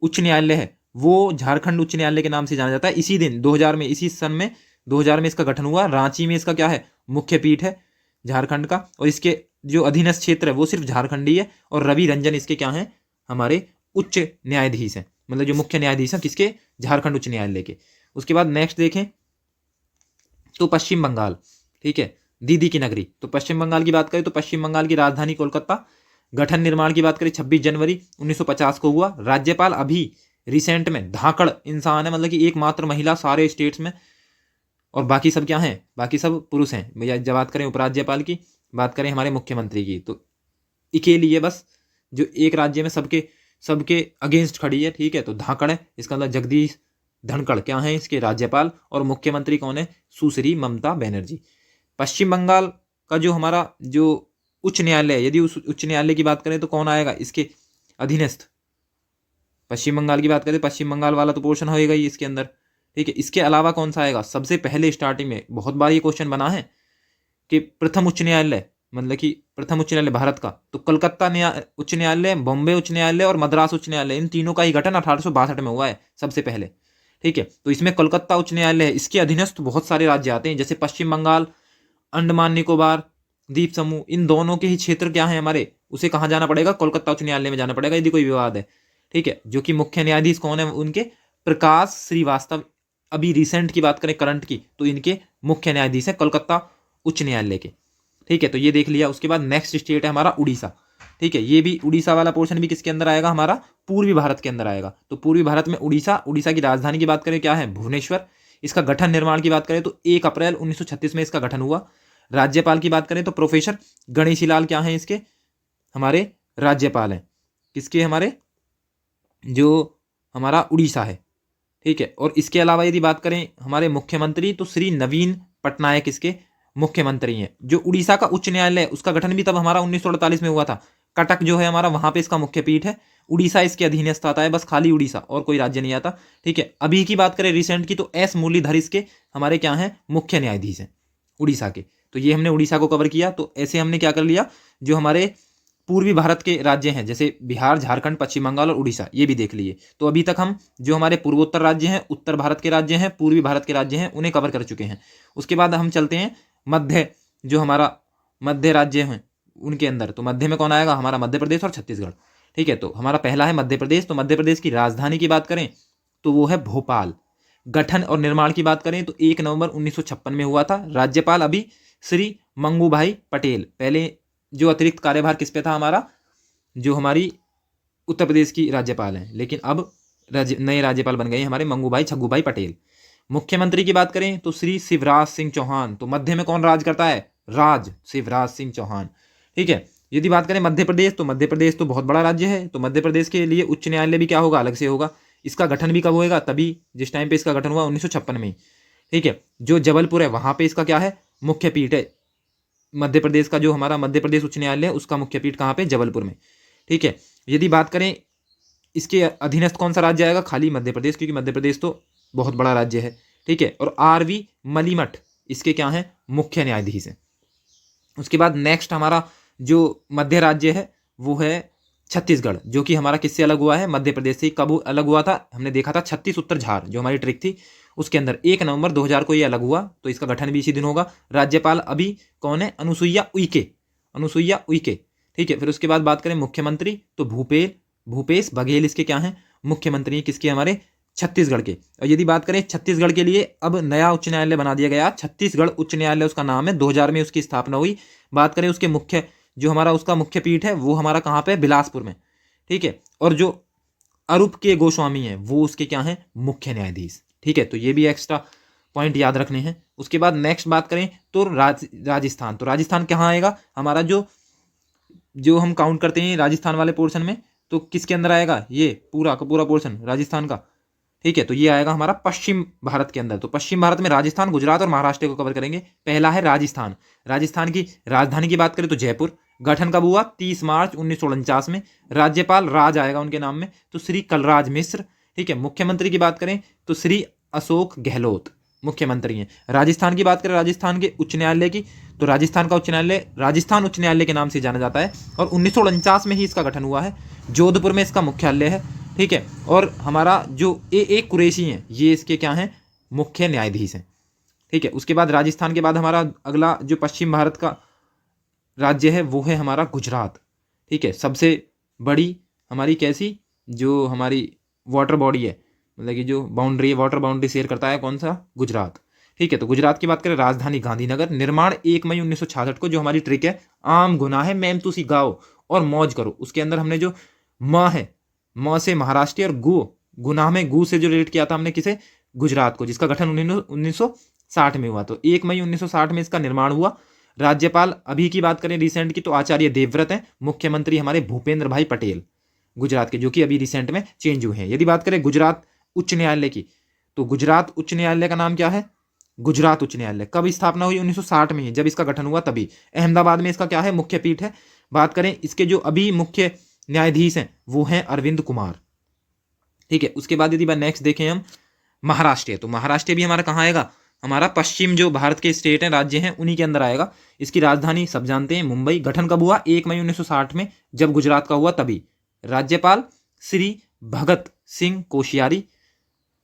उच्च न्यायालय है वो झारखंड उच्च न्यायालय के नाम से जाना जाता है। इसी दिन 2000 में, इसी सन में 2000 में इसका गठन हुआ। रांची में इसका क्या है, मुख्य पीठ है झारखंड का। और इसके जो अधीनस्थ क्षेत्र है वो सिर्फ झारखंडी है। और रवि रंजन इसके क्या हैं, हमारे उच्च न्यायाधीश हैं, मतलब जो मुख्य न्यायाधीश हैं किसके, झारखंड उच्च न्यायालय के। उसके बाद नेक्स्ट देखें तो पश्चिम बंगाल। ठीक है, दीदी की नगरी। तो पश्चिम बंगाल की बात करें तो पश्चिम बंगाल की राजधानी कोलकाता। गठन निर्माण की बात करें 26 जनवरी 1950 को हुआ। राज्यपाल अभी रिसेंट में धाकड़ इंसान है, मतलब कि एकमात्र महिला सारे स्टेट्स में। और बाकी सब क्या हैं, बाकी सब पुरुष हैं भैया। जब बात करें उपराज्यपाल की, बात करें हमारे मुख्यमंत्री की, तो अकेली है बस जो एक राज्य में सबके सबके अगेंस्ट खड़ी है। ठीक है, तो धाकड़ है, इसका मतलब जगदीश धनखड़ क्या है इसके राज्यपाल। और मुख्यमंत्री कौन है, सुश्री ममता बनर्जी। पश्चिम बंगाल का जो हमारा जो उच्च न्यायालय है, यदि उस उच्च न्यायालय की बात करें तो कौन आएगा इसके अधीनस्थ, पश्चिम बंगाल की बात करें पश्चिम बंगाल वाला तो पोर्शन होएगा ही इसके अंदर। ठीक है, इसके अलावा कौन सा आएगा, सबसे पहले स्टार्टिंग में बहुत बार ये क्वेश्चन बना है कि प्रथम उच्च न्यायालय, मतलब कि प्रथम उच्च न्यायालय भारत का, तो कलकत्ता उच्च न्यायालय, बॉम्बे उच्च न्यायालय और मद्रास उच्च न्यायालय, इन तीनों का ही गठन 1862 में हुआ है सबसे पहले। ठीक है, तो इसमें कलकत्ता उच्च न्यायालय है, इसके अधीनस्थ बहुत सारे राज्य आते हैं, जैसे पश्चिम बंगाल, अंडमान निकोबार द्वीप समूह, इन दोनों के ही क्षेत्र क्या है हमारे, उसे कहाँ जाना पड़ेगा, कोलकाता उच्च न्यायालय में जाना पड़ेगा यदि कोई विवाद है। ठीक है, जो कि मुख्य न्यायाधीश कौन है उनके, प्रकाश श्रीवास्तव। अभी रिसेंट की बात करें करंट की, तो इनके मुख्य न्यायाधीश है कोलकाता उच्च न्यायालय के। ठीक है, तो ये देख लिया। उसके बाद नेक्स्ट स्टेट है हमारा उड़ीसा। ठीक है, ये भी उड़ीसा वाला पोर्शन भी किसके अंदर आएगा, हमारा पूर्वी भारत के अंदर आएगा। तो पूर्वी भारत में उड़ीसा, उड़ीसा की राजधानी की बात करें क्या है, भुवनेश्वर। इसका गठन निर्माण की बात करें तो 1 अप्रैल 1936 में इसका गठन हुआ। राज्यपाल की बात करें तो प्रोफेसर गणेशी लाल क्या हैं इसके, हमारे राज्यपाल हैं किसके, हमारे जो हमारा उड़ीसा है। ठीक है, और इसके अलावा यदि बात करें हमारे मुख्यमंत्री तो श्री नवीन पटनायक इसके मुख्यमंत्री हैं। जो उड़ीसा का उच्च न्यायालय उसका गठन भी तब हमारा 1948 में हुआ था। कटक जो है हमारा, वहां पे इसका मुख्य पीठ है। उड़ीसा इसके अधीनस्थ आता है, बस खाली उड़ीसा, और कोई राज्य नहीं आता। ठीक है, अभी की बात करें रिसेंट की तो एस मुरलीधर इसके हमारे क्या हैं, मुख्य न्यायाधीश हैं उड़ीसा के। तो ये हमने उड़ीसा को कवर किया। तो ऐसे हमने क्या कर लिया, जो हमारे पूर्वी भारत के राज्य हैं जैसे बिहार, झारखंड, पश्चिम बंगाल और उड़ीसा, ये भी देख लिए। तो अभी तक हम जो हमारे पूर्वोत्तर राज्य हैं, उत्तर भारत के राज्य हैं, पूर्वी भारत के राज्य हैं, उन्हें कवर कर चुके हैं। उसके बाद हम चलते हैं मध्य, जो हमारा मध्य राज्य हैं उनके अंदर। तो मध्य में कौन आएगा, हमारा मध्य प्रदेश और छत्तीसगढ़। ठीक है, तो हमारा पहला है मध्य प्रदेश। तो मध्य प्रदेश की राजधानी की बात करें तो वो है भोपाल। गठन और निर्माण की बात करें तो 1 नवंबर 1956 में हुआ था। राज्यपाल अभी श्री मंगूभाई पटेल। पहले जो अतिरिक्त कार्यभार किस पे था हमारा, जो हमारी उत्तर प्रदेश की राज्यपाल हैं, लेकिन अब नए राज्यपाल बन गए हमारे मंगूभाई छगूभाई पटेल। मुख्यमंत्री की बात करें तो श्री शिवराज सिंह चौहान। तो मध्य में कौन राज करता है, शिवराज सिंह चौहान। ठीक है, यदि बात करें मध्य प्रदेश, तो मध्य प्रदेश तो बहुत बड़ा राज्य है, तो मध्य प्रदेश के लिए उच्च न्यायालय भी क्या होगा, अलग से होगा। इसका गठन भी कब होएगा, तभी जिस टाइम पे इसका गठन हुआ 1956 में, ठीक है। जो जबलपुर है वहां पे इसका क्या है, मुख्य पीठ है। मध्य प्रदेश का जो हमारा मध्य प्रदेश उच्च न्यायालय है उसका मुख्य पीठ कहाँ पे, जबलपुर में, ठीक है। यदि बात करें इसके अधीनस्थ कौन सा राज्य आएगा, खाली मध्य प्रदेश, क्योंकि मध्य प्रदेश तो बहुत बड़ा राज्य है, ठीक है। और आरवी मलीमठ इसके क्या है, मुख्य न्यायाधीश है। उसके बाद नेक्स्ट हमारा जो मध्य राज्य है वो है छत्तीसगढ़, जो कि हमारा किससे अलग हुआ है, मध्य प्रदेश से। कब अलग हुआ था, हमने देखा था 36 उत्तर झार, जो हमारी ट्रिक थी उसके अंदर 1 नवंबर 2000 को ये अलग हुआ, तो इसका गठन भी इसी दिन होगा। राज्यपाल अभी कौन है, अनुसुईया उइके, अनुसुईया उइके, ठीक है। फिर उसके बाद बात करें मुख्यमंत्री, तो भूपेश बघेल इसके क्या हैं, मुख्यमंत्री किसके, हमारे छत्तीसगढ़ के। और यदि बात करें छत्तीसगढ़ के लिए अब नया उच्च न्यायालय बना दिया गया, छत्तीसगढ़ उच्च न्यायालय उसका नाम है, 2000 में उसकी स्थापना हुई। बात करें उसके मुख्य जो हमारा उसका मुख्य पीठ है वो हमारा कहाँ पे, बिलासपुर में, ठीक है। और जो अरूप के गोस्वामी हैं वो उसके क्या हैं, मुख्य न्यायाधीश, ठीक है। तो ये भी एक्स्ट्रा पॉइंट याद रखने हैं। उसके बाद नेक्स्ट बात करें तो राजस्थान, तो राजस्थान कहाँ आएगा, हमारा जो हम काउंट करते हैं राजस्थान वाले पोर्शन में, तो किसके अंदर आएगा, ये पूरा का पूरा पोर्शन राजस्थान का, ठीक है। तो ये आएगा हमारा पश्चिम भारत के अंदर। तो पश्चिम भारत में राजस्थान, गुजरात और महाराष्ट्र को कवर करेंगे। पहला है राजस्थान। राजस्थान की राजधानी की बात करें तो जयपुर। गठन कब हुआ, 30 मार्च 1949 में। राज्यपाल राज आएगा उनके नाम में, तो श्री कलराज मिश्र, ठीक है। मुख्यमंत्री की बात करें तो श्री अशोक गहलोत मुख्यमंत्री हैं। राजस्थान की बात करें, राजस्थान के उच्च न्यायालय की, तो राजस्थान का उच्च न्यायालय राजस्थान उच्च न्यायालय के नाम से जाना जाता है, और 1949 में ही इसका गठन हुआ है। जोधपुर में इसका मुख्यालय है, ठीक है। और हमारा जो ए कुरैशी हैं ये इसके क्या हैं, मुख्य न्यायाधीश हैं, ठीक है। उसके बाद राजस्थान के बाद हमारा अगला जो पश्चिम भारत का राज्य है वो है हमारा गुजरात, ठीक है। सबसे बड़ी हमारी कैसी जो हमारी वाटर बॉडी है, मतलब कि जो बाउंड्री है, वाटर बाउंड्री शेयर करता है, कौन सा, गुजरात, ठीक है। तो गुजरात की बात करें, राजधानी गांधीनगर। निर्माण 1 मई 1966 को। जो हमारी ट्रिक है, आम गुनाह है मैम तुसी गाओ और मौज करो, उसके अंदर हमने जो म है, म से महाराष्ट्र, और गुनाह में गु से जो रिलेट किया था हमने किसे, गुजरात को, जिसका गठन 1960 में हुआ। तो 1 मई 1960 में इसका निर्माण हुआ। राज्यपाल अभी की बात करें रिसेंट की, तो आचार्य देवव्रत हैं। मुख्यमंत्री हमारे भूपेंद्र भाई पटेल गुजरात के, जो कि अभी रिसेंट में चेंज हुए हैं। यदि बात करें गुजरात उच्च न्यायालय की, तो गुजरात उच्च न्यायालय का नाम क्या है, गुजरात उच्च न्यायालय। कब स्थापना हुई, 1960 में ही, जब इसका गठन हुआ तभी। अहमदाबाद में इसका क्या है, मुख्य पीठ है। बात करें इसके जो अभी मुख्य न्यायाधीश हैं वो हैं अरविंद कुमार, ठीक है। उसके बाद यदि नेक्स्ट देखें हम महाराष्ट्र, तो महाराष्ट्र भी हमारा कहाँ आएगा, हमारा पश्चिम जो भारत के स्टेट हैं, राज्य हैं, उन्हीं के अंदर आएगा। इसकी राजधानी सब जानते हैं, मुंबई। गठन कब हुआ, 1 मई 1960 में, जब गुजरात का हुआ तभी। राज्यपाल श्री भगत सिंह कोश्यारी,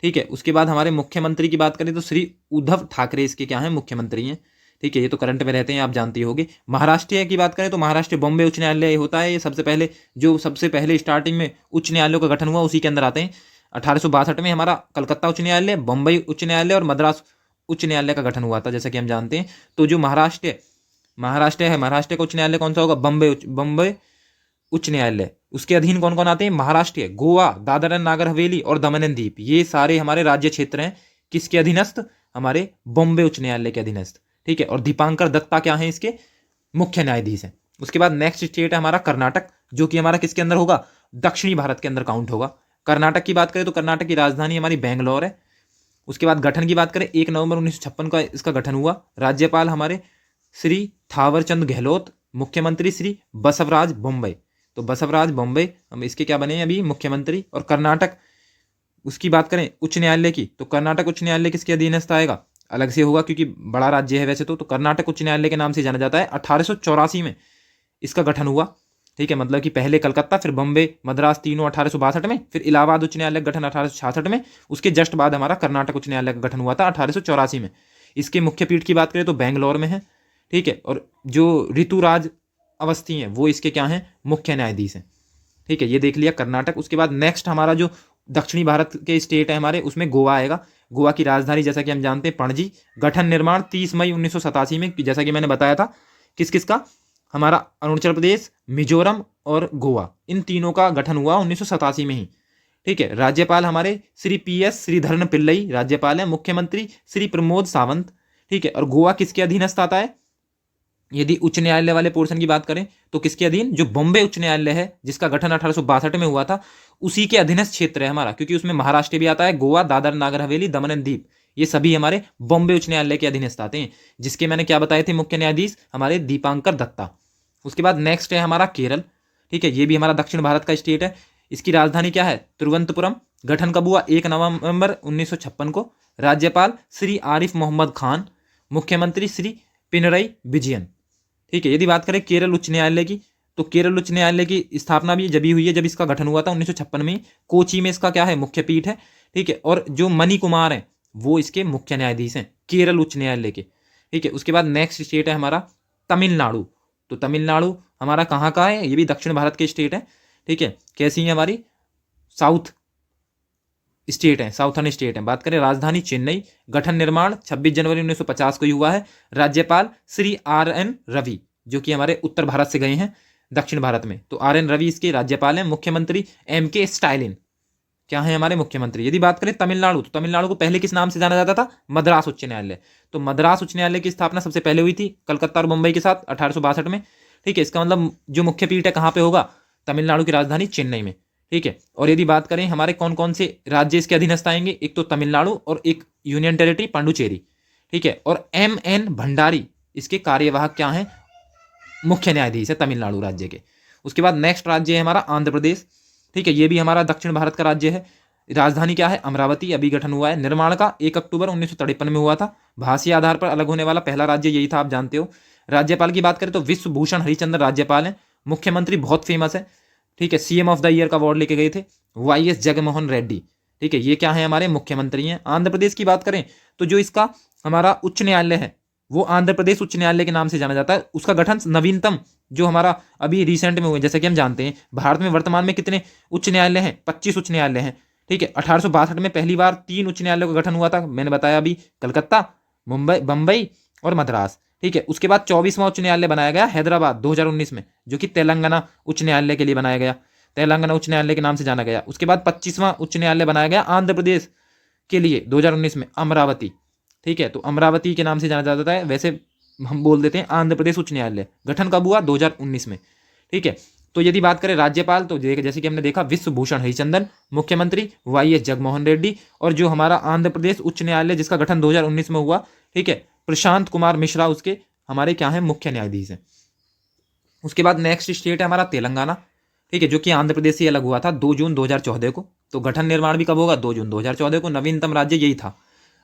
ठीक है। उसके बाद हमारे मुख्यमंत्री की बात करें तो श्री उद्धव ठाकरे इसके क्या हैं, मुख्यमंत्री हैं, ठीक है। ये तो करंट में रहते हैं, आप जानते होंगे। महाराष्ट्र की बात करें तो महाराष्ट्र बॉम्बे उच्च न्यायालय होता है। ये सबसे पहले स्टार्टिंग में उच्च न्यायालयों का गठन हुआ, उसी के अंदर आते हैं। 1862 में हमारा कलकत्ता उच्च न्यायालय, बम्बई उच्च न्यायालय और मद्रास उच्च न्यायालय का गठन हुआ था, जैसा कि हम जानते हैं। तो जो महाराष्ट्र है, महाराष्ट्र का उच्च न्यायालय कौन सा होगा, बम्बई उच्च न्यायालय। उसके अधीन कौन कौन आते हैं, महाराष्ट्र, गोवा, दादर एंड नागर हवेली और दमन एंड दीप, ये सारे हमारे राज्य क्षेत्र हैं। किसके अधीनस्थ, हमारे बॉम्बे उच्च न्यायालय के अधीनस्थ, ठीक है। और दीपांकर दत्ता क्या है, इसके मुख्य न्यायाधीश हैं। उसके बाद नेक्स्ट स्टेट है हमारा कर्नाटक, जो कि हमारा किसके अंदर होगा, दक्षिणी भारत के अंदर काउंट होगा। कर्नाटक की बात करें तो कर्नाटक की राजधानी हमारी बेंगलोर है। उसके बाद गठन की बात करें, 1 नवंबर 1956 का इसका गठन हुआ। राज्यपाल हमारे श्री थावरचंद गहलोत, मुख्यमंत्री श्री बसवराज बॉम्बे। तो बसवराज बॉम्बे हम इसके क्या बने अभी, मुख्यमंत्री। और कर्नाटक उसकी बात करें उच्च न्यायालय की, तो कर्नाटक उच्च न्यायालय किसके अधीनस्थ आएगा, अलग से होगा क्योंकि बड़ा राज्य है वैसे तो कर्नाटक उच्च न्यायालय के नाम से जाना जाता है। 1884 में इसका गठन हुआ, ठीक है। मतलब कि पहले कलकत्ता, फिर बम्बे, मद्रास, तीनों 1862 में, फिर इलाहाबाद उच्च न्यायालय का गठन 1866 में। उसके जस्ट बाद हमारा कर्नाटक उच्च न्यायालय का गठन हुआ था 1884 में। इसके मुख्य पीठ की बात करें तो बेंगलोर में है, ठीक है। और जो ऋतुराज अवस्थी हैं वो इसके क्या हैं, मुख्य न्यायाधीश हैं, ठीक है। ये देख लिया कर्नाटक। उसके बाद नेक्स्ट हमारा जो दक्षिणी भारत के स्टेट है हमारे, उसमें गोवा आएगा। गोवा की राजधानी जैसा कि हम जानते हैं पणजी। गठन निर्माण 30 मई 1987 में, जैसा कि मैंने बताया था। किस किस का, हमारा अरुणाचल प्रदेश, मिजोरम और गोवा, इन तीनों का गठन हुआ 1987 में ही, ठीक है। राज्यपाल हमारे श्री PS श्रीधरन पिल्लई राज्यपाल है। मुख्यमंत्री श्री प्रमोद सावंत, ठीक है। और गोवा किसके अधीनस्थ आता है, यदि उच्च न्यायालय वाले पोर्शन की बात करें तो किसके अधीन, जो बॉम्बे उच्च न्यायालय है जिसका गठन 1862 में हुआ था, उसी के अधीनस्थ क्षेत्र है हमारा, क्योंकि उसमें महाराष्ट्र भी आता है, गोवा, दादर नागर हवेली, दमन एंड दीप, ये सभी हमारे बॉम्बे उच्च न्यायालय के अधीनस्थ आते हैं, जिसके मैंने क्या बताए थे मुख्य न्यायाधीश हमारे दीपांकर दत्ता। उसके बाद नेक्स्ट है हमारा केरल। ठीक है, ये भी हमारा दक्षिण भारत का स्टेट है। इसकी राजधानी क्या है, तिरुवनंतपुरम। गठन कब हुआ, 1 नवंबर 1956 को। राज्यपाल श्री आरिफ मोहम्मद खान, मुख्यमंत्री श्री पिनरई विजयन। ठीक है, यदि बात करें केरल उच्च न्यायालय की, तो केरल उच्च न्यायालय की स्थापना भी जब हुई है जब इसका गठन हुआ था 1956 में। कोची में इसका क्या है, मुख्य पीठ है। ठीक है, और जो मणि कुमार है वो इसके मुख्य न्यायाधीश हैं केरल उच्च न्यायालय के। ठीक है, उसके बाद नेक्स्ट स्टेट है हमारा तमिलनाडु। तो तमिलनाडु हमारा कहाँ का है, ये भी दक्षिण भारत के स्टेट है। ठीक है, कैसी है हमारी, साउथ स्टेट है, साउथर्न स्टेट है। बात करें राजधानी चेन्नई। गठन निर्माण 26 जनवरी 1950 को ही हुआ है। राज्यपाल श्री RN रवि, जो कि हमारे उत्तर भारत से गए हैं दक्षिण भारत में, तो RN रवि इसके राज्यपाल हैं। मुख्यमंत्री MK स्टालिन क्या है हमारे मुख्यमंत्री। यदि बात करें तमिलनाडु, तो तमिलनाडु को पहले किस नाम से जाना जाता था, मद्रास उच्च न्यायालय। तो मद्रास उच्च न्यायालय की स्थापना सबसे पहले हुई थी कलकत्ता और मुंबई के साथ 1862 में। ठीक है, इसका मतलब जो मुख्य पीठ है कहाँ पे होगा, तमिलनाडु की राजधानी चेन्नई में। ठीक है, और यदि बात करें हमारे कौन कौन से राज्य इसके अधीनस्थ आएंगे, एक तो तमिलनाडु और एक यूनियन टेरिटरी पांडुचेरी। ठीक है, और MN भंडारी इसके कार्यवाहक क्या हैं, मुख्य न्यायाधीश है तमिलनाडु राज्य के। उसके बाद नेक्स्ट राज्य है हमारा आंध्र प्रदेश। ठीक है, ये भी हमारा दक्षिण भारत का राज्य है। राजधानी क्या है, अमरावती। अभी गठन हुआ है, निर्माण का 1 अक्टूबर 1953 में हुआ था। भाषीय आधार पर अलग होने वाला पहला राज्य यही था, आप जानते हो। राज्यपाल की बात करें तो विश्व भूषण हरिचंद्र राज्यपाल हैं। मुख्यमंत्री बहुत फेमस है। ठीक है, CM ऑफ द ईयर का अवार्ड लेके गए थे, YS जगनमोहन रेड्डी। ठीक है, ये क्या है हमारे मुख्यमंत्री हैं। आंध्र प्रदेश की बात करें तो जो इसका हमारा उच्च न्यायालय है वो आंध्र प्रदेश उच्च न्यायालय के नाम से जाना जाता है। उसका गठन नवीनतम जो हमारा अभी रिसेंट में हुआ, जैसे कि हम जानते हैं भारत में वर्तमान में कितने उच्च न्यायालय हैं, 25 उच्च न्यायालय हैं। ठीक है, 1862 में पहली बार 3 उच्च न्यायालयों का गठन हुआ था, मैंने बताया अभी, कलकत्ता, मुंबई, बंबई और मद्रास। ठीक है, उसके बाद 24वां उच्च न्यायालय बनाया गया हैदराबाद 2019 में, जो कि तेलंगाना उच्च न्यायालय के लिए बनाया गया, तेलंगाना उच्च न्यायालय के नाम से जाना गया। उसके बाद 25वां उच्च न्यायालय बनाया गया आंध्र प्रदेश के लिए 2019 में, अमरावती। ठीक है, तो अमरावती के नाम से जाना जाता है, वैसे हम बोल देते हैं आंध्र प्रदेश उच्च न्यायालय। गठन कब हुआ, 2019 में। ठीक है, तो यदि बात करें राज्यपाल तो जैसे कि हमने देखा विश्व भूषण हरिचंदन, मुख्यमंत्री YS जगनमोहन रेड्डी, और जो हमारा आंध्र प्रदेश उच्च न्यायालय जिसका गठन 2019 में हुआ, ठीक है, प्रशांत कुमार मिश्रा उसके हमारे क्या है, मुख्य न्यायाधीश हैं। उसके बाद नेक्स्ट स्टेट है हमारा तेलंगाना। ठीक है, जो कि आंध्र प्रदेश से अलग हुआ था 2 जून 2014 को। तो गठन निर्माण भी कब होगा, 2 जून 2014 को। नवीनतम राज्य यही था।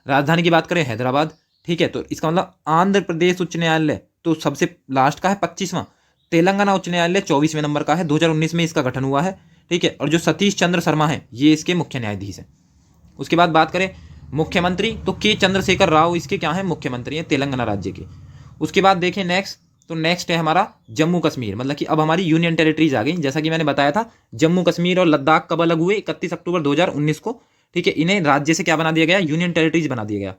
राजधानी की बात करें हैदराबाद। ठीक है, तो इसका मतलब आंध्र प्रदेश उच्च न्यायालय तो सबसे लास्ट का है 25वां। तेलंगाना उच्च न्यायालय 24वें नंबर का है, 2019 में इसका गठन हुआ है। ठीक है, और जो सतीश चंद्र शर्मा है ये इसके मुख्य न्यायाधीश हैं। उसके बाद बात करें मुख्यमंत्री तो K चंद्रशेखर राव इसके क्या है, मुख्यमंत्री हैं तेलंगाना राज्य के। उसके बाद देखें नेक्स्ट, तो नेक्स्ट है हमारा जम्मू कश्मीर, मतलब कि अब हमारी यूनियन टेरिटरीज आ गई। जैसा कि मैंने बताया था जम्मू कश्मीर और लद्दाख कब अलग हुए, 31 अक्टूबर 2019 को। ठीक है, इन्हें राज्य से क्या बना दिया गया, यूनियन टेरिटरीज बना दिया गया।